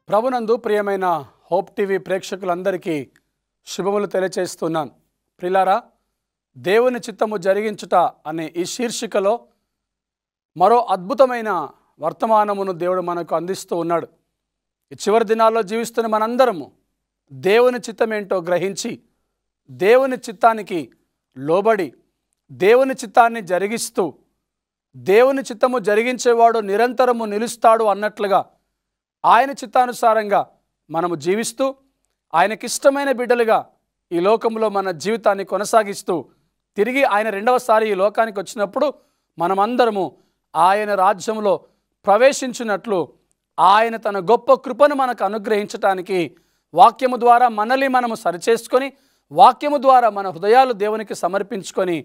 ప్రభునందు ప్రియమైన hope TV ప్రేక్షకులందరికీ శుభములు తెలియజేస్తున్నాను. ప్రియులారా, దేవుని చిత్తము జరిగించుట అనే ఈ శీర్షికలో మరో అద్భుతమైన వర్తమానమును దేవుడు మనకు అందిస్తూ ఉన్నాడు. ఈ చివరి దినాల్లో జీవిస్తున్న మనందరము దేవుని చిత్తం ఏంటో గ్రహించి దేవుని చిత్తానికి లోబడి దేవుని చిత్తాన్ని జరిగిస్తూ దేవుని చిత్తము జరిగించేవాడు నిరంతరము నిలుస్తాడు అన్నట్లుగా ఆయన చిత్తానుసారంగా మనము జీవిస్తూ ఆయనకిష్టమైన బిడ్డలుగా ఈ లోకంలో మన జీవితాన్ని కొనసాగిస్తూ తిరిగి ఆయన రెండవసారి ఈ లోకానికి వచ్చినప్పుడు మనమందరము ఆయన రాజ్యంలో ప్రవేశించినట్లు ఆయన తన గొప్ప కృపను మనకు అనుగ్రహించటానికి వాక్యము ద్వారా మనల్ని మనము సరిచేసుకొని వాక్యము ద్వారా మన హృదయాలు దేవునికి సమర్పించుకొని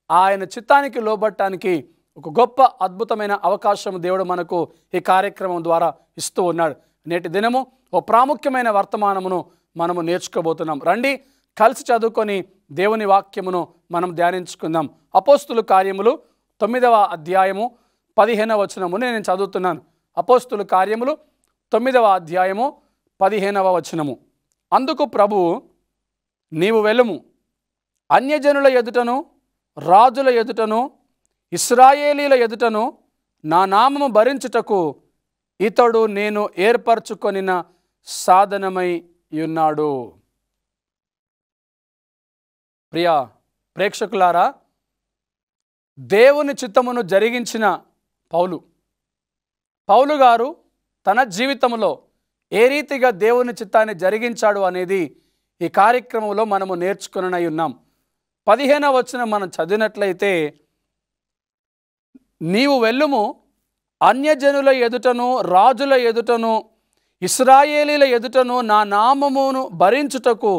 ఆయన చిత్తానికి లోబడటానికి ఒక గొప్ప అద్భుతమైన అవకాశం దేవుడు మనకు ఈ కార్యక్రమం ద్వారా ఇస్తూ ఉన్నాడు. నేటి దినము ఓ ప్రాముఖ్యమైన వర్తమానమును మనము నేర్చుకోబోతున్నాం. రండి కలిసి చదువుకొని దేవుని వాక్యమును మనం ధ్యానించుకుందాం. అపోస్తుల కార్యములు 9వ అధ్యాయము 15వ వచనము నేను చదువుతున్నాను. అపోస్తుల కార్యములు 9వ అధ్యాయము 15వ వచనము. అందుకు ప్రభువు, నీవు వెళ్ళుము, అన్యజనుల ఎదుటను రాజుల ఎదుటను ఇశ్రాయేలీల ఎదుటను నా నామము భరించుటకు ఇతడు నేను ఏర్పరచుకొనిన సాధనమై ఉన్నాడు. ప్రియ ప్రేక్షకులారా, దేవుని చిత్తమును జరిగించిన పౌలు గారు తన జీవితంలో ఏ రీతిగా దేవుని చిత్తాన్ని జరిగించాడు అనేది ఈ కార్యక్రమంలో మనము నేర్చుకునై ఉన్నాం. 15వ వచనం మనం చదివినట్లయితే, నీవు వెళ్ళుము, అన్యజనుల ఎదుటను రాజుల ఎదుటను ఇశ్రాయేలీల ఎదుటను నా నామమును భరించుటకు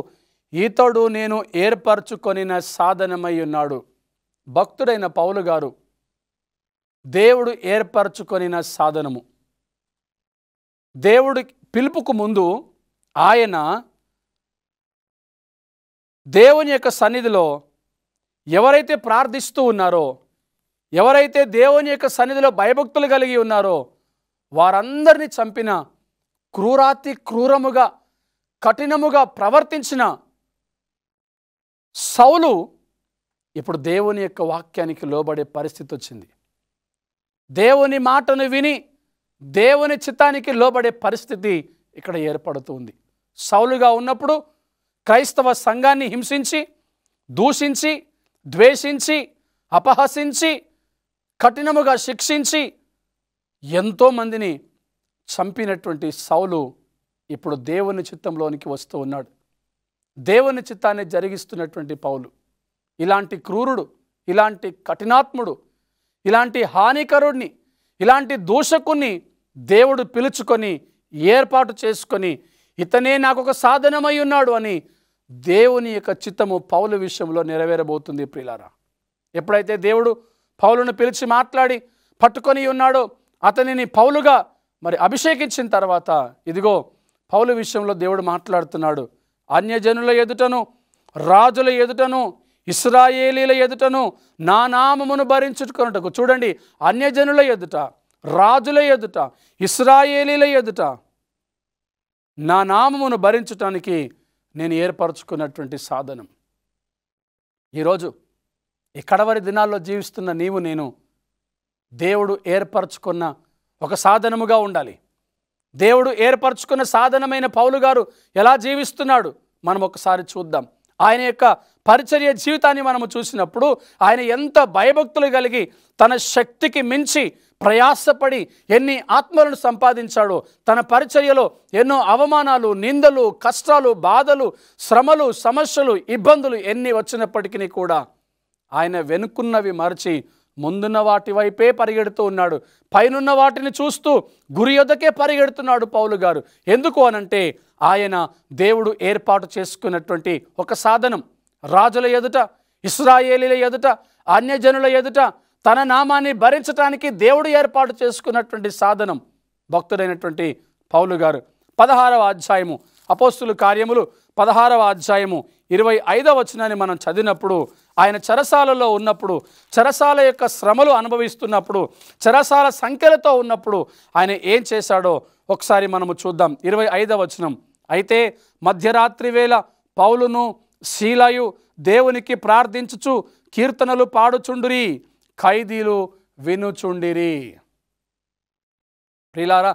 ఇతడు నేను ఏర్పరచుకొనిన సాధనమై ఉన్నాడు. భక్తుడైన పౌలు గారు దేవుడు ఏర్పరచుకొనిన సాధనము. దేవుడి పిలుపుకు ముందు ఆయన దేవుని యొక్క సన్నిధిలో ఎవరైతే ప్రార్థిస్తూ ఉన్నారో, ఎవరైతే దేవుని యొక్క సన్నిధిలో భయభక్తులు కలిగి ఉన్నారో వారందరినీ చంపిన క్రూరాతి క్రూరముగా కఠినముగా ప్రవర్తించిన సౌలు ఇప్పుడు దేవుని యొక్క వాక్యానికి లోబడే పరిస్థితి వచ్చింది. దేవుని మాటను విని దేవుని చిత్తానికి లోబడే పరిస్థితి ఇక్కడ ఏర్పడుతుంది. సౌలుగా ఉన్నప్పుడు క్రైస్తవ సంఘాన్ని హింసించి, దూషించి, ద్వేషించి, అపహసించి, కఠినముగా శిక్షించి ఎంతోమందిని చంపినటువంటి సౌలు ఇప్పుడు దేవుని చిత్తంలోనికి వస్తూ ఉన్నాడు. దేవుని చిత్తాన్ని జరిగిస్తున్నటువంటి పౌలు ఇలాంటి క్రూరుడు, ఇలాంటి కఠినాత్ముడు, ఇలాంటి హానికరుడిని, ఇలాంటి దూషకుణ్ణి దేవుడు పిలుచుకొని ఏర్పాటు చేసుకొని ఇతనే నాకు ఒక సాధనమై ఉన్నాడు అని దేవుని యొక్క చిత్తము పౌలు విషయంలో నెరవేరబోతుంది. ప్రియులారా, ఎప్పుడైతే దేవుడు పౌలును పిలిచి మాట్లాడి పట్టుకొని ఉన్నాడో అతనిని పౌలుగా అభిషేకించిన తర్వాత ఇదిగో పౌలు విషయంలో దేవుడు మాట్లాడుతున్నాడు. అన్యజనుల ఎదుటను రాజుల ఎదుటను ఇశ్రాయేలీల ఎదుటను నా నామమును భరించుకొనుటకు. చూడండి, అన్యజనుల ఎదుట, రాజుల ఎదుట, ఇశ్రాయేలీల ఎదుట నా నామమును భరించటానికి నేను ఏర్పరచుకున్నటువంటి సాధనం. ఈరోజు ఈ కడవరి దినాల్లో జీవిస్తున్న నీవు నేను దేవుడు ఏర్పరచుకున్న ఒక సాధనముగా ఉండాలి. దేవుడు ఏర్పరచుకున్న సాధనమైన పౌలు గారు ఎలా జీవిస్తున్నాడు మనం ఒకసారి చూద్దాం. ఆయన యొక్క పరిచర్య జీవితాన్ని మనము చూసినప్పుడు ఆయన ఎంత భయభక్తులు కలిగి తన శక్తికి మించి ప్రయాసపడి ఎన్ని ఆత్మలను సంపాదించాడో, తన పరిచర్యలో ఎన్నో అవమానాలు, నిందలు, కష్టాలు, బాధలు, శ్రమలు, సమస్యలు, ఇబ్బందులు ఎన్ని వచ్చినప్పటికీ కూడా ఆయన వెనుకున్నవి మరచి ముందున్న వాటి వైపే పరిగెడుతూ ఉన్నాడు. పైనున్న వాటిని చూస్తూ గురి యొద్దకే పరిగెడుతున్నాడు పౌలు గారు. ఎందుకు అనంటే ఆయన దేవుడు ఏర్పాటు చేసుకున్నటువంటి ఒక సాధనం. రాజుల ఎదుట, ఇశ్రాయేలీల ఎదుట, అన్యజనుల ఎదుట తన నామాన్ని భరించడానికి దేవుడు ఏర్పాటు చేసుకున్నటువంటి సాధనం భక్తుడైనటువంటి పౌలు గారు. 16వ అధ్యాయము అపోస్తుల కార్యములు 16వ అధ్యాయము 25వ వచనాన్ని మనం చదివినప్పుడు ఆయన చెరసాలలో ఉన్నప్పుడు, చెరసాల యొక్క శ్రమలు అనుభవిస్తున్నప్పుడు, చెరసాల సంఖ్యలతో ఉన్నప్పుడు ఆయన ఏం చేశాడో ఒకసారి మనము చూద్దాం. 25వ వచనం. అయితే మధ్యరాత్రి వేళ పౌలును శీలయు దేవునికి ప్రార్థించుచు కీర్తనలు పాడుచుండిరి, ఖైదీలు వినుచుండిరి. ప్రియులారా,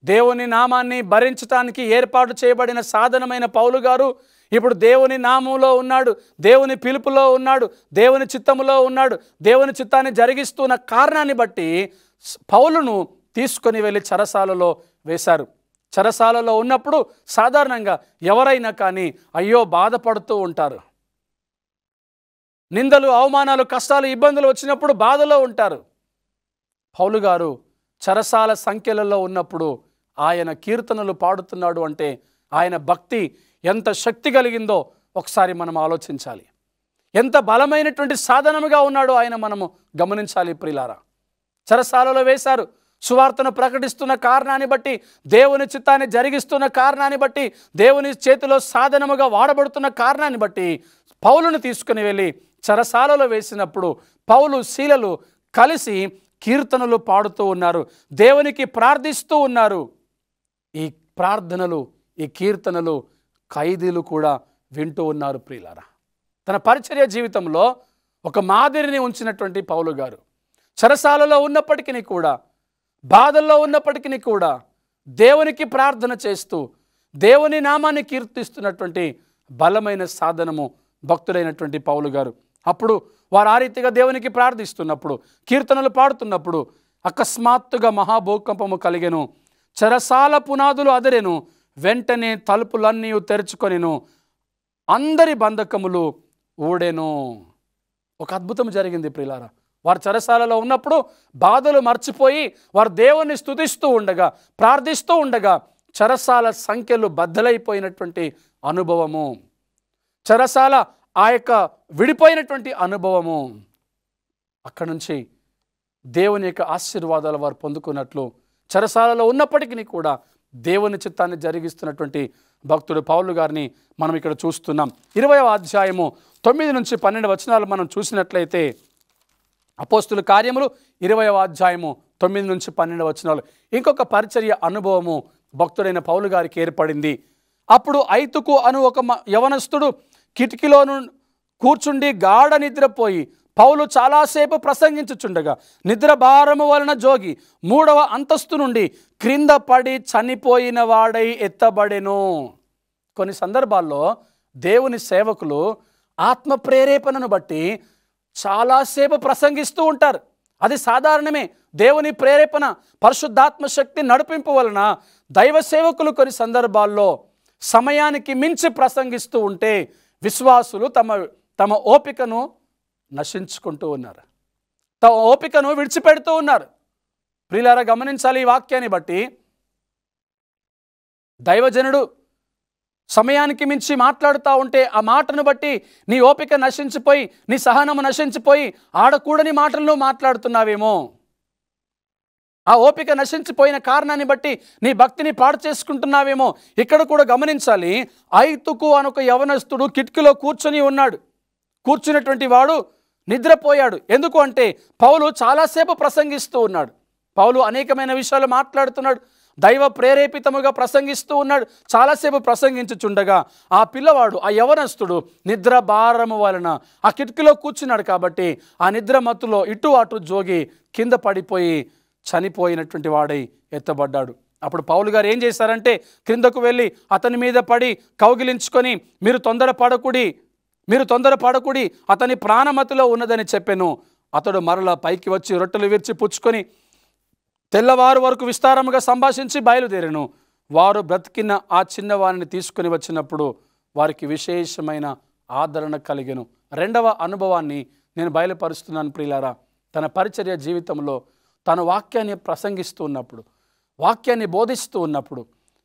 దేవుని నామాన్ని భరించటానికి ఏర్పాటు చేయబడిన సాధనమైన పౌలు గారు ఇప్పుడు దేవుని నామంలో ఉన్నాడు, దేవుని పిలుపులో ఉన్నాడు, దేవుని చిత్తములో ఉన్నాడు. దేవుని చిత్తాన్ని జరిగిస్తున్న కారణాన్ని బట్టి పౌలును తీసుకొని వెళ్ళి చెరసాలలో వేశారు. చెరసాలలో ఉన్నప్పుడు సాధారణంగా ఎవరైనా కానీ అయ్యో బాధపడుతూ ఉంటారు. నిందలు, అవమానాలు, కష్టాలు, ఇబ్బందులు వచ్చినప్పుడు బాధలో ఉంటారు. పౌలు గారు చెరసాల సంఖ్యలలో ఉన్నప్పుడు ఆయన కీర్తనలు పాడుతున్నాడు అంటే ఆయన భక్తి ఎంత శక్తి కలిగిందో ఒకసారి మనం ఆలోచించాలి. ఎంత బలమైనటువంటి సాధనముగా ఉన్నాడో ఆయన మనము గమనించాలి. ప్రియులారా, చెరసాలలో వేశారు. సువార్తను ప్రకటిస్తున్న కారణాన్ని బట్టి, దేవుని చిత్తాన్ని జరిగిస్తున్న కారణాన్ని బట్టి, దేవుని చేతిలో సాధనముగా వాడబడుతున్న కారణాన్ని బట్టి పౌలును తీసుకుని వెళ్ళి చెరసాలలో వేసినప్పుడు పౌలు శీలలు కలిసి కీర్తనలు పాడుతూ ఉన్నారు, దేవునికి ప్రార్థిస్తూ ఉన్నారు. ఈ ప్రార్థనలు, ఈ కీర్తనలు ఖైదీలు కూడా వింటూ ఉన్నారు. ప్రియులారా, తన పరిచర్య జీవితంలో ఒక మాదిరిని ఉంచినటువంటి పౌలు గారు చెరసాలలో ఉన్నప్పటికీ కూడా, బాధల్లో ఉన్నప్పటికీ కూడా దేవునికి ప్రార్థన చేస్తూ దేవుని నామాన్ని కీర్తిస్తున్నటువంటి బలమైన సాధనము భక్తుడైనటువంటి పౌలు గారు. అప్పుడు వారు ఆ రీతిగా దేవునికి ప్రార్థిస్తున్నప్పుడు, కీర్తనలు పాడుతున్నప్పుడు అకస్మాత్తుగా మహాభూకంపము కలిగెను, చెరసాల పునాదులు అదిరెను, వెంటనే తలుపులన్నీ తెరుచుకొనెను, అందరి బంధకములు ఊడెను. ఒక అద్భుతం జరిగింది. ప్రియులారా, వారు చెరసాలలో ఉన్నప్పుడు బాధలు మర్చిపోయి వారు దేవుణ్ణి స్తుతిస్తూ ఉండగా, ప్రార్థిస్తూ ఉండగా చెరసాల సంఖ్యలు బద్దలైపోయినటువంటి అనుభవము, చెరసాల ఆ యొక్క విడిపోయినటువంటి అనుభవము, అక్కడి నుంచి దేవుని యొక్క ఆశీర్వాదాలు వారు పొందుకున్నట్లు చెరసాలలో ఉన్నప్పటికీ కూడా దేవుని చిత్తాన్ని జరిగిస్తున్నటువంటి భక్తుడు పౌలు గారిని మనం ఇక్కడ చూస్తున్నాం. 20వ అధ్యాయము 9 నుంచి 12 వచనాలు మనం చూసినట్లయితే, అపోస్తుల కార్యములు 20వ అధ్యాయము 9 నుంచి 12 వచనాలు, ఇంకొక పరిచర్య అనుభవము భక్తుడైన పౌలు గారికి ఏర్పడింది. అప్పుడు ఐతుకు అను ఒక యవనస్తుడు కిటికీలోను కూర్చుండి గాఢ నిద్రపోయి పౌలు చాలాసేపు ప్రసంగించుచుండగా నిద్ర భారము వలన జోగి 3వ అంతస్తు నుండి క్రింద పడి చనిపోయిన వాడై ఎత్తబడెను. కొన్ని సందర్భాల్లో దేవుని సేవకులు ఆత్మ ప్రేరేపణను బట్టి చాలాసేపు ప్రసంగిస్తూ ఉంటారు. అది సాధారణమే. దేవుని ప్రేరేపణ, పరిశుద్ధాత్మ శక్తి నడిపింపు వలన దైవ సేవకులు కొన్ని సందర్భాల్లో సమయానికి మించి ప్రసంగిస్తూ ఉంటే విశ్వాసులు తమ ఓపికను నశించుకుంటూ ఉన్నారు, తమ ఓపికను విడిచిపెడుతూ ఉన్నారు. ప్రియులారా, గమనించాలి. ఈ వాక్యాన్ని బట్టి దైవజనుడు సమయానికి మించి మాట్లాడుతూ ఉంటే ఆ మాటను బట్టి నీ ఓపిక నశించిపోయి, నీ సహనము నశించిపోయి ఆడకూడని మాటలను మాట్లాడుతున్నావేమో. ఆ ఓపిక నశించిపోయిన కారణాన్ని బట్టి నీ భక్తిని పాడు చేసుకుంటున్నావేమో. ఇక్కడ కూడా గమనించాలి. ఐతుకు అనొక యవనస్తుడు కిటికీలో కూర్చొని ఉన్నాడు. కూర్చున్నటువంటి వాడు నిద్రపోయాడు. ఎందుకు అంటే పౌలు చాలాసేపు ప్రసంగిస్తూ ఉన్నాడు. పౌలు అనేకమైన విషయాలు మాట్లాడుతున్నాడు, దైవ ప్రేరేపితముగా ప్రసంగిస్తూ ఉన్నాడు. చాలాసేపు ప్రసంగించుచుండగా ఆ పిల్లవాడు, ఆ యవనస్తుడు నిద్ర భారము వలన ఆ కిటికీలో కూర్చున్నాడు కాబట్టి ఆ నిద్ర మత్తులో ఇటు అటు జోగి కింద పడిపోయి చనిపోయినటువంటి వాడై ఎత్తబడ్డాడు. అప్పుడు పౌలు గారు ఏం చేశారంటే క్రిందకు వెళ్ళి అతని మీద పడి కౌగిలించుకొని మీరు తొందరపడకుడి, అతని ప్రాణమతిలో ఉన్నదని చెప్పెను. అతడు మరలా పైకి వచ్చి రొట్టెలు విరిచి పుచ్చుకొని తెల్లవారు వరకు విస్తారముగా సంభాషించి బయలుదేరెను. వారు బ్రతికిన ఆ చిన్నవారిని తీసుకుని వచ్చినప్పుడు వారికి విశేషమైన ఆదరణ కలిగెను. రెండవ అనుభవాన్ని నేను బయలుపరుస్తున్నాను. ప్రియులారా, తన పరిచర్య జీవితంలో తన వాక్యాన్ని ప్రసంగిస్తూ ఉన్నప్పుడు, వాక్యాన్ని బోధిస్తూ ఉన్నప్పుడు,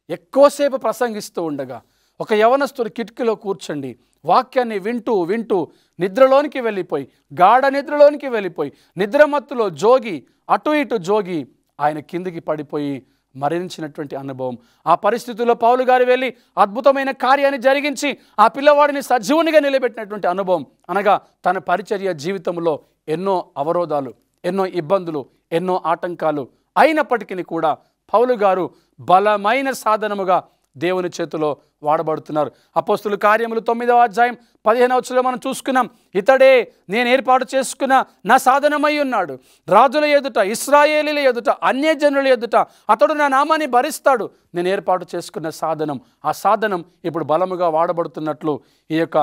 ఎక్కువసేపు ప్రసంగిస్తూ ఉండగా ఒక యవనస్తుడు కిటికీలో కూర్చోండి వాక్యాన్ని వింటూ వింటూ నిద్రలోనికి వెళ్ళిపోయి, గాఢ నిద్రలోనికి వెళ్ళిపోయి, నిద్రమత్తులో జోగి అటు ఇటు జోగి ఆయన కిందికి పడిపోయి మరణించినటువంటి అనుభవం. ఆ పరిస్థితుల్లో పౌలు గారు వెళ్ళి అద్భుతమైన కార్యాన్ని జరిగించి ఆ పిల్లవాడిని సజీవునిగా నిలబెట్టినటువంటి అనుభవం. అనగా తన పరిచర్య జీవితంలో ఎన్నో అవరోధాలు, ఎన్నో ఇబ్బందులు, ఎన్నో ఆటంకాలు అయినప్పటికీ కూడా పౌలు గారు బలమైన సాధనముగా దేవుని చేతిలో వాడబడుతున్నారు. అపోస్తుల కార్యములు 9వ అధ్యాయం 15వ వచనంలో మనం చూసుకున్నాం. ఇతడే నేను ఏర్పాటు చేసుకున్న నా సాధనమై ఉన్నాడు, రాజుల ఎదుట, ఇశ్రాయేలీల ఎదుట, అన్యజనుల ఎదుట అతడు నా నామాన్ని భరిస్తాడు. నేను ఏర్పాటు చేసుకున్న సాధనం, ఆ సాధనం ఇప్పుడు బలముగా వాడబడుతున్నట్లు ఈ యొక్క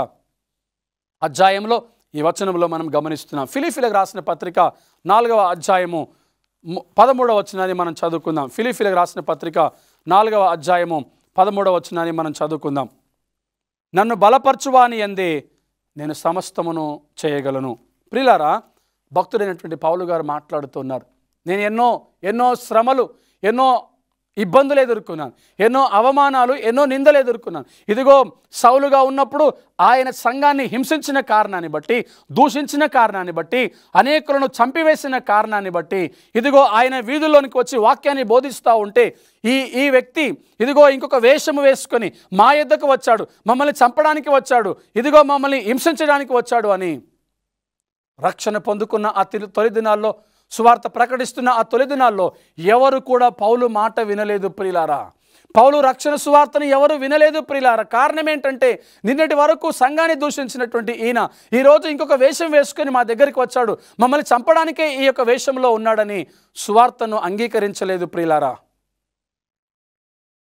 అధ్యాయంలో, ఈ వచనంలో మనం గమనిస్తున్నాం. ఫిలిప్పీలకు రాసిన పత్రిక 4వ అధ్యాయము 13వ వచనాన్ని మనం చదువుకుందాం. ఫిలిప్పీలకు రాసిన పత్రిక 4వ అధ్యాయము 13వ వచనాన్ని మనం చదువుకుందాం. నన్ను బలపరచువాని యందే నేను సమస్తమును చేయగలను. ప్రియులారా, భక్తుడైనటువంటి పౌలు గారు మాట్లాడుతున్నారు. నేను ఎన్నో శ్రమలు, ఎన్నో ఇబ్బందులు ఎదుర్కొన్నాను, ఎన్నో అవమానాలు, ఎన్నో నిందలు ఎదుర్కొన్నాను. ఇదిగో సౌలుగా ఉన్నప్పుడు ఆయన సంఘాన్ని హింసించిన కారణాన్ని బట్టి, దూషించిన కారణాన్ని బట్టి, అనేకులను చంపివేసిన కారణాన్ని బట్టి, ఇదిగో ఆయన వీధుల్లోనికి వచ్చి వాక్యాన్ని బోధిస్తూ ఉంటే ఈ వ్యక్తి ఇదిగో ఇంకొక వేషము వేసుకొని మా యొద్దకు వచ్చాడు, మమ్మల్ని చంపడానికి వచ్చాడు, ఇదిగో మమ్మల్ని హింసించడానికి వచ్చాడు అని రక్షణ పొందుకున్న ఆ తొలి దినాల్లో, సువార్త ప్రకటిస్తున్న ఆ తొలి దినాల్లో ఎవరు కూడా పౌలు మాట వినలేదు ప్రియులారా. పౌలు రక్షణ సువార్తను ఎవరు వినలేదు ప్రియులారా. కారణం ఏంటంటే నిన్నటి వరకు సంఘాన్ని దూషించినటువంటి ఈయన ఈరోజు ఇంకొక వేషం వేసుకొని మా దగ్గరికి వచ్చాడు, మమ్మల్ని చంపడానికే ఈ యొక్క వేషంలో ఉన్నాడని సువార్తను అంగీకరించలేదు ప్రియులారా.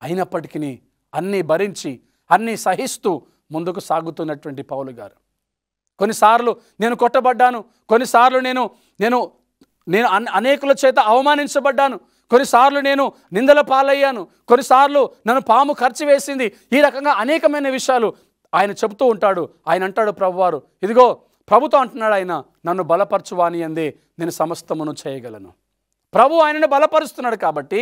అయినప్పటికీ అన్నీ భరించి, అన్నీ సహిస్తూ ముందుకు సాగుతున్నటువంటి పౌలు గారు. కొన్నిసార్లు నేను కొట్టబడ్డాను, కొన్నిసార్లు నేను అనేకుల చేత అవమానించబడ్డాను, కొన్నిసార్లు నేను నిందల పాలయ్యాను, కొన్నిసార్లు నన్ను పాము ఖర్చు వేసింది. ఈ రకంగా అనేకమైన విషయాలు ఆయన చెబుతూ ఉంటాడు. ఆయన అంటాడు ప్రభువారు, ఇదిగో ప్రభుతో అంటున్నాడు ఆయన, నన్ను బలపరచువాని యందే నేను సమస్తమును చేయగలను. ప్రభు ఆయనను బలపరుస్తున్నాడు కాబట్టి,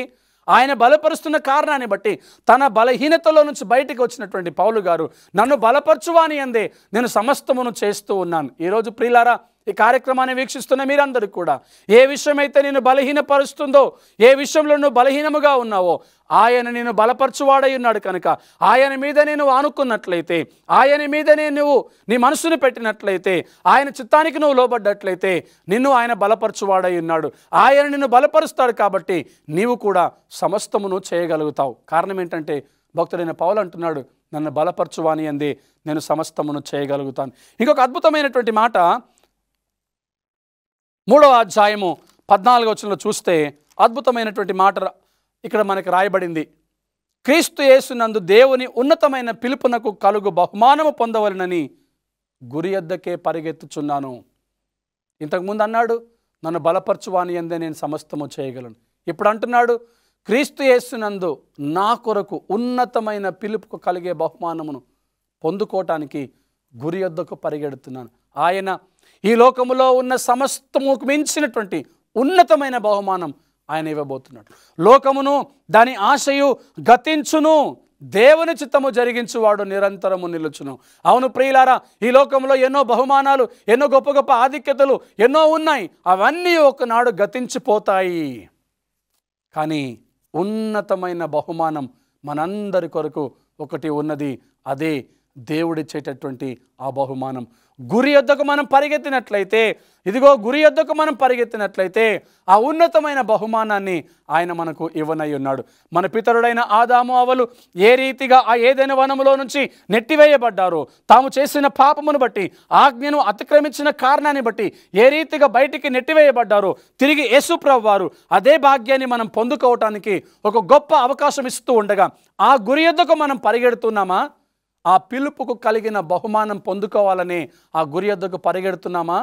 ఆయన బలపరుస్తున్న కారణాన్ని బట్టి తన బలహీనతలో నుంచి బయటికి వచ్చినటువంటి పౌలు గారు నన్ను బలపరచువాని యందే నేను సమస్తమును చేస్తూ ఉన్నాను. ఈరోజు ప్రియులారా, ఈ కార్యక్రమాన్ని వీక్షిస్తున్న మీరందరూ కూడా ఏ విషయమైతే నేను బలహీనపరుస్తుందో, ఏ విషయంలో నువ్వు బలహీనముగా ఉన్నావో ఆయన నేను బలపరచువాడై ఉన్నాడు కనుక ఆయన మీద నేను ఆనుకున్నట్లయితే, ఆయన మీదనే నువ్వు నీ మనసును పెట్టినట్లయితే, ఆయన చిత్తానికి నువ్వు లోబడ్డట్లయితే నిన్ను ఆయన బలపరచువాడై ఉన్నాడు. ఆయన నిన్ను బలపరుస్తాడు కాబట్టి నీవు కూడా సమస్తమును చేయగలుగుతావు. కారణం ఏంటంటే భక్తుడైన పౌలు అంటున్నాడు, నన్ను బలపరచువాని యందే నేను సమస్తమును చేయగలుగుతాను. ఇంకొక అద్భుతమైనటువంటి మాట 3వ అధ్యాయము 14వ వచనంలో చూస్తే అద్భుతమైనటువంటి మాట ఇక్కడ మనకు రాయబడింది. క్రీస్తు యేసునందు దేవుని ఉన్నతమైన పిలుపునకు కలుగు బహుమానము పొందవలనని గురి యొద్దకే పరిగెత్తుచున్నాను. ఇంతకుముందు అన్నాడు, నన్ను బలపరచువాని యందే నేను సమస్తము చేయగలను. ఇప్పుడు అంటున్నాడు, క్రీస్తు యేసునందు నా కొరకు ఉన్నతమైన పిలుపుకు కలిగే బహుమానమును పొందుకోవటానికి గురి యొద్దకు పరిగెడుతున్నాను. ఆయన ఈ లోకములో ఉన్న సమస్తముకు మించినటువంటి ఉన్నతమైన బహుమానం ఆయన ఇవ్వబోతున్నాడు. లోకమును దాని ఆశయు గతించును, దేవుని చిత్తము జరిగించువాడు నిరంతరము నిలుచును. అవును ప్రియులారా, ఈ లోకంలో ఎన్నో బహుమానాలు, ఎన్నో గొప్ప గొప్ప ఆధిక్యతలు ఎన్నో ఉన్నాయి. అవన్నీ ఒకనాడు గతించిపోతాయి. కానీ ఉన్నతమైన బహుమానం మనందరి కొరకు ఒకటి ఉన్నది. అదే దేవుడిచ్చేటటువంటి ఆ బహుమానం. గురి యొద్దకు మనం పరిగెత్తినట్లయితే, ఇదిగో గురి యొద్దకు మనం పరిగెత్తినట్లయితే ఆ ఉన్నతమైన బహుమానాన్ని ఆయన మనకు ఇవ్వనై ఉన్నాడు. మన పితరుడైన ఆదాము అవ్వలు ఏ రీతిగా ఆ ఏదైనా వనములో నుంచి నెట్టివేయబడ్డారో, తాము చేసిన పాపమును బట్టి, ఆజ్ఞను అతిక్రమించిన కారణాన్ని బట్టి ఏ రీతిగా బయటికి నెట్టివేయబడ్డారో, తిరిగి యేసు ప్రభువు వారు అదే భాగ్యాన్ని మనం పొందుకోవటానికి ఒక గొప్ప అవకాశం ఇస్తూ ఉండగా ఆ గురి యొద్దకు మనం పరిగెడుతున్నామా? ఆ పిలుపుకు కలిగిన బహుమానం పొందుకోవాలని ఆ గురి యొద్దకు పరిగెడుతున్నామా?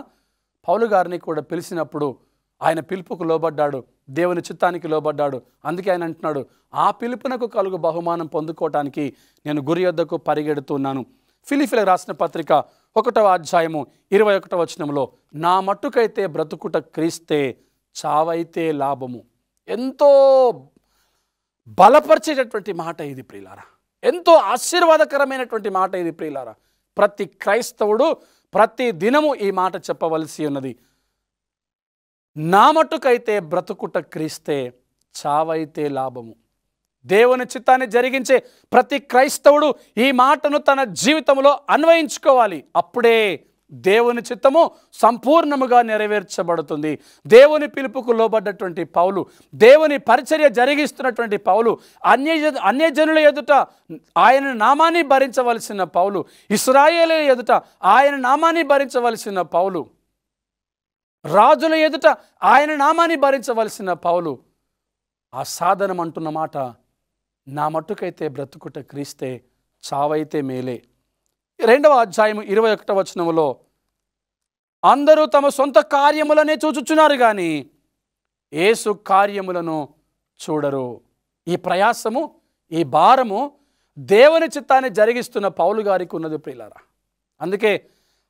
పౌలు గారిని కూడా పిలిచినప్పుడు ఆయన పిలుపుకు లోబడ్డాడు, దేవుని చిత్తానికి లోబడ్డాడు. అందుకే ఆయన అంటున్నాడు, ఆ పిలుపునకు కలుగు బహుమానం పొందుకోవటానికి నేను గురి యొద్దకు పరిగెడుతున్నాను. ఫిలిప్పీలకు రాసిన పత్రిక 1వ అధ్యాయము 21వ వచనంలో, నా మట్టుకైతే బ్రతుకుట క్రీస్తే, చావైతే లాభము. ఎంతో బలపరిచేటటువంటి మాట ఇది ప్రియులారా, ఎంతో ఆశీర్వాదకరమైనటువంటి మాట ఇది ప్రియులారా. ప్రతి క్రైస్తవుడు ప్రతి దినము ఈ మాట చెప్పవలసి ఉన్నది. నా మట్టుకైతే బ్రతుకుట క్రీస్తే, చావైతే లాభము. దేవుని చిత్తాన్ని జరిగించే ప్రతి క్రైస్తవుడు ఈ మాటను తన జీవితంలో అన్వయించుకోవాలి. అప్పుడే దేవుని చిత్తము సంపూర్ణముగా నెరవేర్చబడుతుంది. దేవుని పిలుపుకు లోబడ్డటువంటి పౌలు, దేవుని పరిచర్య జరిగిస్తున్నటువంటి పౌలు, అన్యజనుల ఎదుట ఆయన నామాన్ని భరించవలసిన పౌలు, ఇశ్రాయేలు ఎదుట ఆయన నామాన్ని భరించవలసిన పౌలు, రాజుల ఎదుట ఆయన నామాన్ని భరించవలసిన పౌలు ఆ సాధనం అంటున్న మాట, నా మట్టుకైతే బ్రతుకుట క్రీస్తే, చావైతే మేలే. 2వ అధ్యాయం 21వ వచనములో, అందరూ తమ సొంత కార్యములనే చూచుచున్నారు కానీ యేసు కార్యములను చూడరు. ఈ ప్రయాసము, ఈ భారము దేవుని చిత్తాన్ని జరిగిస్తున్న పౌలు గారికి ఉన్నది ప్రియులారా. అందుకే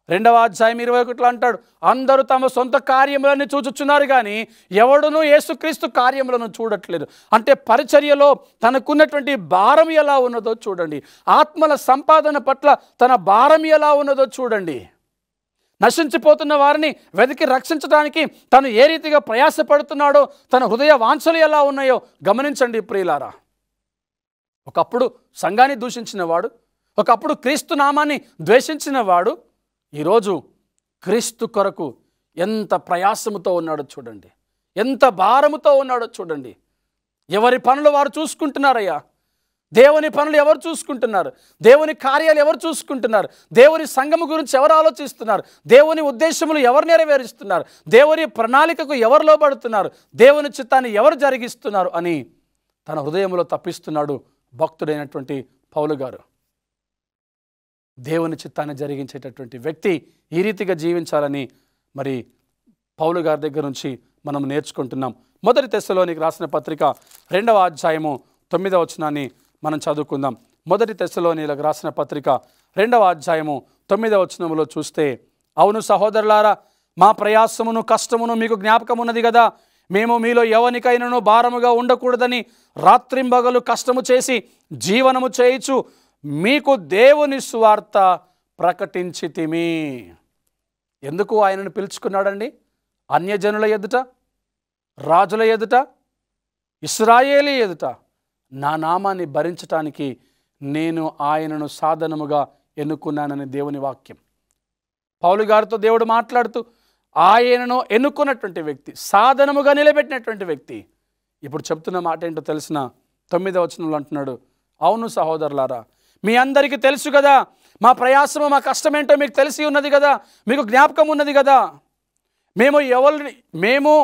2వ అధ్యాయం 21లో అంటాడు, అందరూ తమ సొంత కార్యములను చూచుచున్నారు కానీ ఎవడునూ యేసుక్రీస్తు కార్యములను చూడట్లేదు. అంటే పరిచర్యలో తనకున్నటువంటి భారం ఎలా ఉన్నదో చూడండి. ఆత్మల సంపాదన పట్ల తన భారం ఎలా ఉన్నదో చూడండి. నశించిపోతున్న వారిని వెతికి రక్షించడానికి తను ఏ రీతిగా ప్రయాసపడుతున్నాడో, తన హృదయ వాంఛలు ఎలా ఉన్నాయో గమనించండి ప్రియులారా. ఒకప్పుడు సంఘాన్ని దూషించిన వాడు, ఒకప్పుడు క్రీస్తు నామాన్ని ద్వేషించిన వాడు ఈరోజు క్రీస్తు కొరకు ఎంత ప్రయాసముతో ఉన్నాడో చూడండి, ఎంత భారముతో ఉన్నాడో చూడండి. ఎవరి పనులు వారు చూసుకుంటున్నారయ్యా. దేవుని పనులు ఎవరు చూసుకుంటున్నారు? దేవుని కార్యాలు ఎవరు చూసుకుంటున్నారు? దేవుని సంఘము గురించి ఎవరు ఆలోచిస్తున్నారు? దేవుని ఉద్దేశములు ఎవరు నెరవేరుస్తున్నారు? దేవుని ప్రణాళికకు ఎవరు లోబడుతున్నారు? దేవుని చిత్తాన్ని ఎవరు జరిగిస్తున్నారు అని తన హృదయంలో తప్పిస్తున్నాడు భక్తుడైనటువంటి పౌలు గారు. దేవుని చిత్తాన్ని జరిగించేటటువంటి వ్యక్తి ఈ రీతిగా జీవించాలని మరి పౌలు గారి దగ్గర నుంచి మనం నేర్చుకుంటున్నాం. 1 తెస్సలోనికి రాసిన పత్రిక 2వ అధ్యాయము 9వ వచనాన్ని మనం చదువుకుందాం. 1 తెస్సలోనికి రాసిన పత్రిక 2వ అధ్యాయము 9వ వచనములో చూస్తే, అవును సహోదరులారా, మా ప్రయాసమును కష్టమును మీకు జ్ఞాపకం ఉన్నది కదా. మేము మీలో ఎవరికైనాను భారముగా ఉండకూడదని రాత్రింబగలు కష్టము చేసి జీవనము చేయుచు మీకు దేవుని సువార్త ప్రకటించితిమి. ఎందుకు ఆయనను పిలుచుకున్నాడండి? అన్యజనుల ఎదుట, రాజుల ఎదుట, ఇశ్రాయేలీ ఎదుట నా నామాన్ని భరించటానికి నేను ఆయనను సాధనముగా ఎన్నుకున్నానని దేవుని వాక్యం. పౌలు గారితో దేవుడు మాట్లాడుతూ ఆయనను ఎన్నుకున్నటువంటి వ్యక్తి, సాధనముగా నిలబెట్టినటువంటి వ్యక్తి ఇప్పుడు చెప్తున్న మాట ఏంటో తెలిసిన 9వ వచనంలో అంటున్నాడు, అవును సహోదరులారా, మీ అందరికీ తెలుసు కదా, మా ప్రయాసము మా కష్టమేంటో మీకు తెలిసి ఉన్నది కదా, మీకు జ్ఞాపకం ఉన్నది కదా. మేము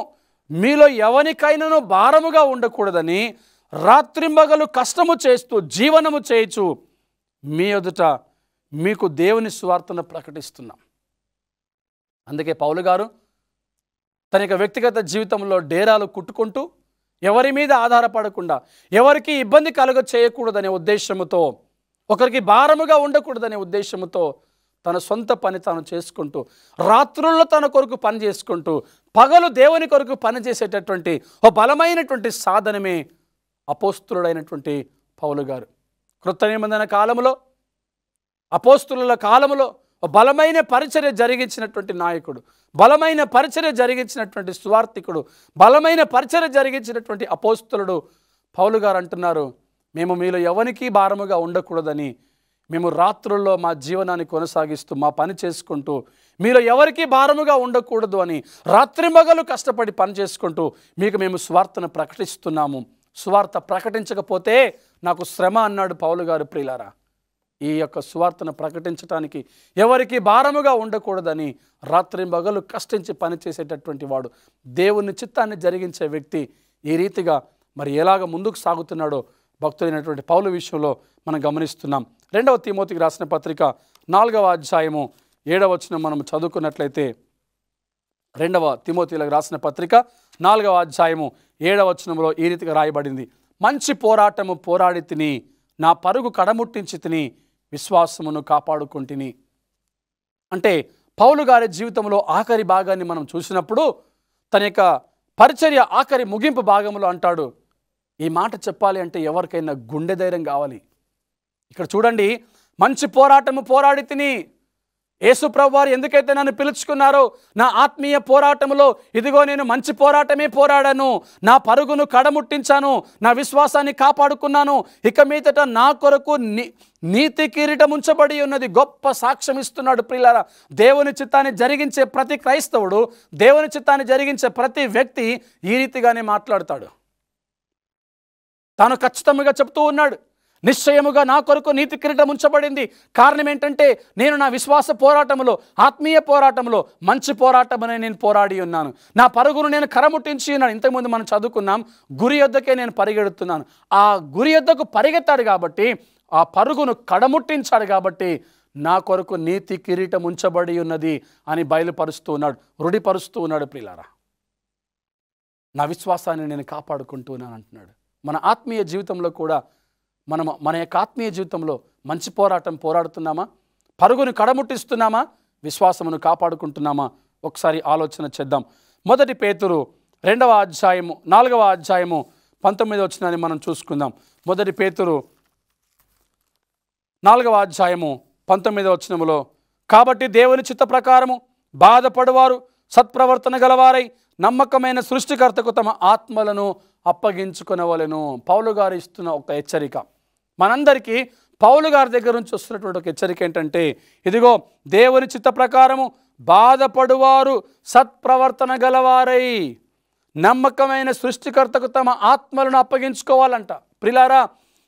మీలో ఎవరికైనాను భారముగా ఉండకూడదని రాత్రింబగలు కష్టము చేస్తూ జీవనము చేయొచ్చు మీ ఎదుట మీకు దేవుని సువార్తను ప్రకటిస్తున్నాం. అందుకే పౌలు గారు తన యొక్క వ్యక్తిగత జీవితంలో డేరాలు కుట్టుకుంటూ ఎవరి మీద ఆధారపడకుండా, ఎవరికి ఇబ్బంది కలుగ చేయకూడదనే ఉద్దేశముతో, ఒకరికి భారముగా ఉండకూడదనే ఉద్దేశముతో తన సొంత పని తాను చేసుకుంటూ, రాత్రుల్లో తన కొరకు పని చేసుకుంటూ, పగలు దేవుని కొరకు పని చేసేటటువంటి ఓ బలమైనటువంటి సాధనమే అపోస్తులుడైనటువంటి పౌలు గారు. క్రొత్త నిబంధన కాలములో, అపోస్తుల కాలములో బలమైన పరిచర్య జరిగించినటువంటి నాయకుడు, బలమైన పరిచర్య జరిగించినటువంటి సువార్థికుడు, బలమైన పరిచర్య జరిగించినటువంటి అపోస్తులుడు పౌలు గారు అంటున్నారు, మేము మీలో ఎవరికి భారముగా ఉండకూడదని మేము రాత్రుల్లో మా జీవనాన్ని కొనసాగిస్తూ మా పని చేసుకుంటూ మీలో ఎవరికి భారముగా ఉండకూడదు అని రాత్రింబగలు కష్టపడి పని చేసుకుంటూ మీకు మేము సువార్తను ప్రకటిస్తున్నాము. సువార్త ప్రకటించకపోతే నాకు శ్రమ అన్నాడు పౌలు గారు. ప్రియులారా, ఈ యొక్క సువార్తను ప్రకటించడానికి ఎవరికి భారముగా ఉండకూడదని రాత్రింబగలు కష్టించి పనిచేసేటటువంటి వాడు, దేవుని చిత్తాన్ని జరిగించే వ్యక్తి ఈ రీతిగా మరి ఎలాగ ముందుకు సాగుతున్నాడో భక్తులైనటువంటి పౌలు విషయంలో మనం గమనిస్తున్నాం. 2వ తిమోతికి రాసిన పత్రిక 4వ అధ్యాయము 7వ వచనం మనం చదువుకున్నట్లయితే, 2వ తిమోతిలకు రాసిన పత్రిక 4వ అధ్యాయము 7వ వచనంలో ఈ రీతిగా రాయబడింది, మంచి పోరాటము పోరాడి తిని నా పరుగు కడముట్టించి తిని విశ్వాసమును కాపాడుకుంటుని. అంటే పౌలు గారి జీవితంలో ఆఖరి భాగాన్ని మనం చూసినప్పుడు తన యొక్క పరిచర్య ఆఖరి ముగింపు భాగంలో అంటాడు, ఈ మాట చెప్పాలి అంటే ఎవరికైనా గుండె ధైర్యం కావాలి. ఇక్కడ చూడండి, మంచి పోరాటము పోరాడి తిని యేసు ప్రభువారు ఎందుకైతే నన్ను పిలుచుకున్నారో, నా ఆత్మీయ పోరాటంలో ఇదిగో నేను మంచి పోరాటమే పోరాడాను, నా పరుగును కడముట్టించాను, నా విశ్వాసాన్ని కాపాడుకున్నాను, ఇక మీదట నా కొరకు నీతి కిరీటం ఉంచబడి ఉన్నది, గొప్ప సాక్ష్యం ఇస్తున్నాడు. ప్రియులారా, దేవుని చిత్తాన్ని జరిగించే ప్రతి క్రైస్తవుడు, దేవుని చిత్తాన్ని జరిగించే ప్రతి వ్యక్తి ఈ రీతిగానే మాట్లాడతాడు. తాను ఖచ్చితంగా చెప్తూ ఉన్నాడు, నిశ్చయముగా నా కొరకు నీతి కిరీటం ఉంచబడింది. కారణం ఏంటంటే నేను నా విశ్వాస పోరాటంలో, ఆత్మీయ పోరాటంలో మంచి పోరాటమనే నేను పోరాడి ఉన్నాను, నా పరుగును నేను కరముట్టించి ఉన్నాను. ఇంతకుముందు మనం చదువుకున్నాం, గురి యొద్దకే నేను పరిగెడుతున్నాను. ఆ గురి యొద్దకు పరిగెత్తాడు కాబట్టి, ఆ పరుగును కడముట్టించాడు కాబట్టి నా కొరకు నీతి కిరీటం ఉంచబడి ఉన్నది అని బయలుపరుస్తూ ఉన్నాడు, రుడిపరుస్తూ ఉన్నాడు. ప్రియులారా, నా విశ్వాసాన్ని నేను కాపాడుకుంటున్నాను అంటున్నాడు. మన ఆత్మీయ జీవితంలో కూడా మన యొక్క ఆత్మీయ జీవితంలో మంచి పోరాటం పోరాడుతున్నామా? పరుగును కడముట్టిస్తున్నామా? విశ్వాసమును కాపాడుకుంటున్నామా? ఒకసారి ఆలోచన చేద్దాం. 1 పేతురు 2వ అధ్యాయము 4వ అధ్యాయము 19వ వచనాన్ని మనం చూసుకుందాం. 1 పేతురు 4వ అధ్యాయము 19వ వచనములో, కాబట్టి దేవుని చిత్త ప్రకారము బాధపడువారు సత్ప్రవర్తన గలవారై నమ్మకమైన సృష్టికర్తకు తమ ఆత్మలను అప్పగించుకొనవలెను. పౌలు గారు ఇస్తున్న ఒక హెచ్చరిక మనందరికీ. పౌలు గారి దగ్గర నుంచి వస్తున్నటువంటి ఒక హెచ్చరిక ఏంటంటే, ఇదిగో దేవుని చిత్త ప్రకారము బాధపడువారు సత్ప్రవర్తన గలవారై నమ్మకమైన సృష్టికర్తకు తమ ఆత్మలను అప్పగించుకోవాలంట. ప్రియులారా,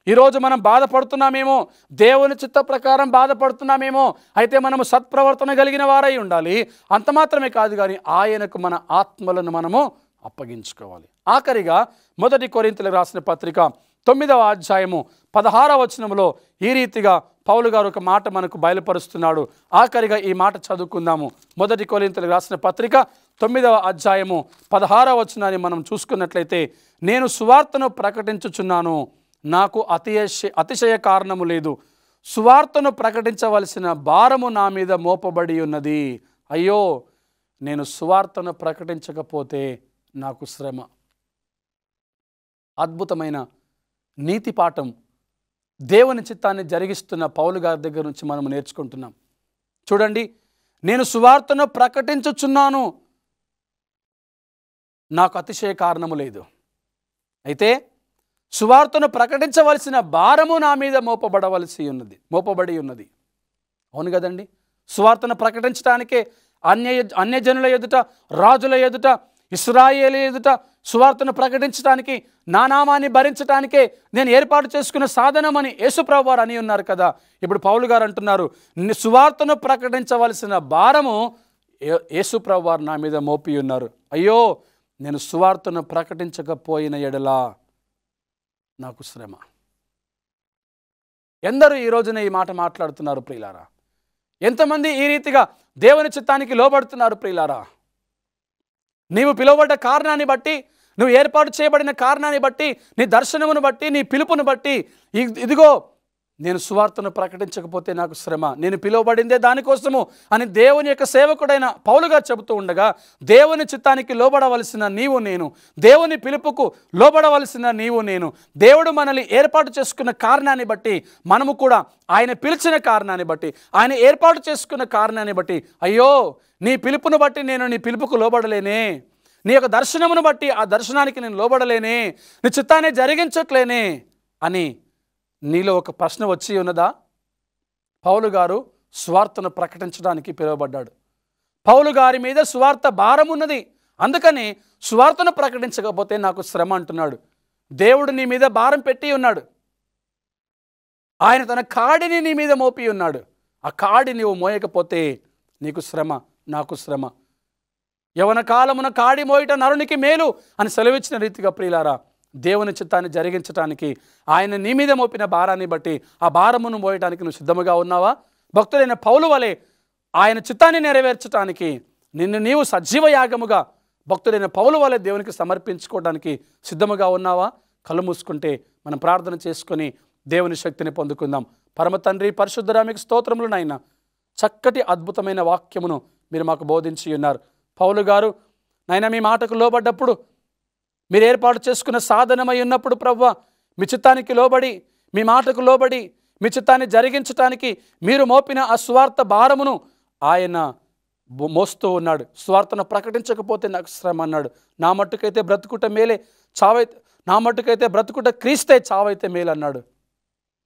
ఈరోజు మనం బాధపడుతున్నామేమో, దేవుని చిత్త ప్రకారం బాధపడుతున్నామేమో, అయితే మనము సత్ప్రవర్తన కలిగిన వారై ఉండాలి. అంత మాత్రమే కాదు కానీ ఆయనకు మన ఆత్మలను మనము అప్పగించుకోవాలి. ఆఖరిగా 1 కొరింథీయులకు రాసిన పత్రిక 9వ అధ్యాయము 16వ వచనములో ఈ రీతిగా పౌలు గారు ఒక మాట మనకు బయలుపరుస్తున్నాడు. ఆఖరిగా ఈ మాట చదువుకుందాము. 1 కొరింథీయులకు రాసిన పత్రిక 9వ అధ్యాయము 16వ వచనాన్ని మనం చూసుకున్నట్లయితే, నేను సువార్తను ప్రకటించుచున్నాను, నాకు అతిశయ కారణము లేదు, సువార్తను ప్రకటించవలసిన భారము నా మీద మోపబడి ఉన్నది. అయ్యో, నేను సువార్తను ప్రకటించకపోతే నాకు శ్రమ. అద్భుతమైన నీతి పాఠం దేవుని చిత్తాన్ని జరిగిస్తున్న పౌలు గారి దగ్గర నుంచి మనం నేర్చుకుంటున్నాం. చూడండి, నేను సువార్తను ప్రకటించుచున్నాను, నాకు అతిశయ కారణము లేదు, అయితే సువార్తను ప్రకటించవలసిన భారము నా మీద మోపబడి ఉన్నది. అవును కదండి, సువార్తను ప్రకటించడానికే అన్యజనుల ఎదుట, రాజుల ఎదుట, ఇశ్రాయేలు ఎదుట సువార్తను ప్రకటించడానికి, నా నామాన్ని భరించడానికే నేను ఏర్పాటు చేసుకున్న సాధనమని యేసుప్రభువు వారు అని ఉన్నారు కదా. ఇప్పుడు పౌలు గారు అంటున్నారు, సువార్తను ప్రకటించవలసిన భారము యేసుప్రభువు వారు నా మీద మోపి ఉన్నారు. అయ్యో, నేను సువార్తను ప్రకటించకపోయిన ఎడలా నాకు శ్రమ. ఎందరూ ఈ రోజున ఈ మాట మాట్లాడుతున్నారు ప్రియులారా? ఎంతమంది ఈ రీతిగా దేవుని చిత్తానికి లోబడుతున్నారు ప్రియులారా? నీవు పిలువబడ్డ కారణాన్ని బట్టి, నువ్వు ఏర్పాటు చేయబడిన కారణాన్ని బట్టి, నీ దర్శనమును బట్టి, నీ పిలుపును బట్టి, ఇదిగో నేను సువార్తను ప్రకటించకపోతే నాకు శ్రమ, నేను పిలువబడిందే దానికోసము అని దేవుని యొక్క సేవకుడైన పౌలుగా చెబుతూ ఉండగా, దేవుని చిత్తానికి లోబడవలసిన నీవు నేను, దేవుని పిలుపుకు లోబడవలసిన నీవు నేను, దేవుడు మనల్ని ఏర్పాటు చేసుకున్న కారణాన్ని బట్టి, మనము కూడా ఆయన పిలిచిన కారణాన్ని బట్టి, ఆయన ఏర్పాటు చేసుకున్న కారణాన్ని బట్టి, అయ్యో నీ పిలుపును బట్టి నేను నీ పిలుపుకు లోబడలేనే, నీ యొక్క దర్శనమును బట్టి ఆ దర్శనానికి నేను లోబడలేనే, నీ చిత్తాన్ని జరిగించట్లేనే అని నీలో ఒక ప్రశ్న వచ్చి ఉన్నదా? పౌలు గారు సువార్తను ప్రకటించడానికి పిలువబడ్డాడు. పౌలు గారి మీద సువార్త భారం ఉన్నది, అందుకని సువార్తను ప్రకటించకపోతే నాకు శ్రమ అంటున్నాడు. దేవుడు నీ మీద భారం పెట్టి ఉన్నాడు, ఆయన తన కాడిని నీ మీద మోపి ఉన్నాడు. ఆ కాడి నీవు మోయకపోతే నీకు శ్రమ, నాకు శ్రమ. యవన కాలమున కాడి మోయట నరునికి మేలు అని సెలవిచ్చిన రీతిగా ప్రియులారా, దేవుని చిత్తాన్ని జరిగించడానికి ఆయన నీ మీద మోపిన భారాన్ని బట్టి ఆ భారమును మోయడానికి నువ్వు సిద్ధముగా ఉన్నావా? భక్తుడైన పౌలు వలె ఆయన చిత్తాన్ని నెరవేర్చడానికి నిన్ను నీవు సజీవ యాగముగా భక్తుడైన పౌలు వలె దేవునికి సమర్పించుకోవడానికి సిద్ధముగా ఉన్నావా? కళ్ళు మూసుకుంటే మనం ప్రార్థన చేసుకొని దేవుని శక్తిని పొందుకుందాం. పరమ తండ్రి, పరిశుద్ధుడా, మీకు స్తోత్రములు నాయన. చక్కటి అద్భుతమైన వాక్యమును మీరు మాకు బోధించి ఉన్నారు. పౌలు గారు నాయన మీ మాటకు లోబడ్డప్పుడు, మీరు ఏర్పాటు చేసుకున్న సాధనమై ఉన్నప్పుడు ప్రభువా, మీ చిత్తానికి లోబడి, మీ మాటకు లోబడి, మీ చిత్తాన్ని జరిగించటానికి మీరు మోపిన ఆ సువార్త భారమును ఆయన మోస్తూ ఉన్నాడు. స్వార్థను ప్రకటించకపోతే నాకు శ్రమ అన్నాడు. నా మట్టుకైతే బ్రతుకుట మేలే, నా మట్టుకైతే బ్రతుకుట క్రీస్తే, చావైతే మేలు అన్నాడు.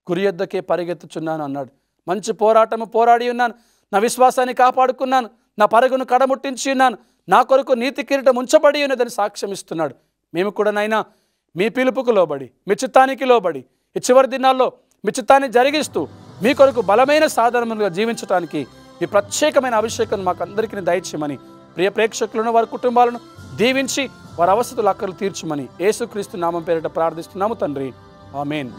గురి యొద్దకే పరిగెత్తుచున్నాను అన్నాడు. మంచి పోరాటము పోరాడి ఉన్నాను, నా విశ్వాసాన్ని కాపాడుకున్నాను, నా పరుగును కడముట్టించి ఉన్నాను, నా కొరకు నీతి కిరీటం ఉంచబడి ఉన్నదని సాక్ష్యం ఇస్తున్నాడు. మేము కూడా నైనా మీ పిలుపుకు లోబడి, మీ చిత్తానికి లోబడి, ఈ చివరి దినాల్లో మీ చిత్తాన్ని జరిగిస్తూ మీ కొరకు బలమైన సాధనములుగా జీవించడానికి మీ ప్రత్యేకమైన అభిషేకం మాకు అందరికీ దయచేయమని, ప్రియ ప్రేక్షకులను వారి కుటుంబాలను దీవించి వారి అవసరతలు అక్కర్లు తీర్చమని యేసుక్రీస్తు నామం పేరిట ప్రార్థిస్తున్నాము తండ్రి. ఆమేన్.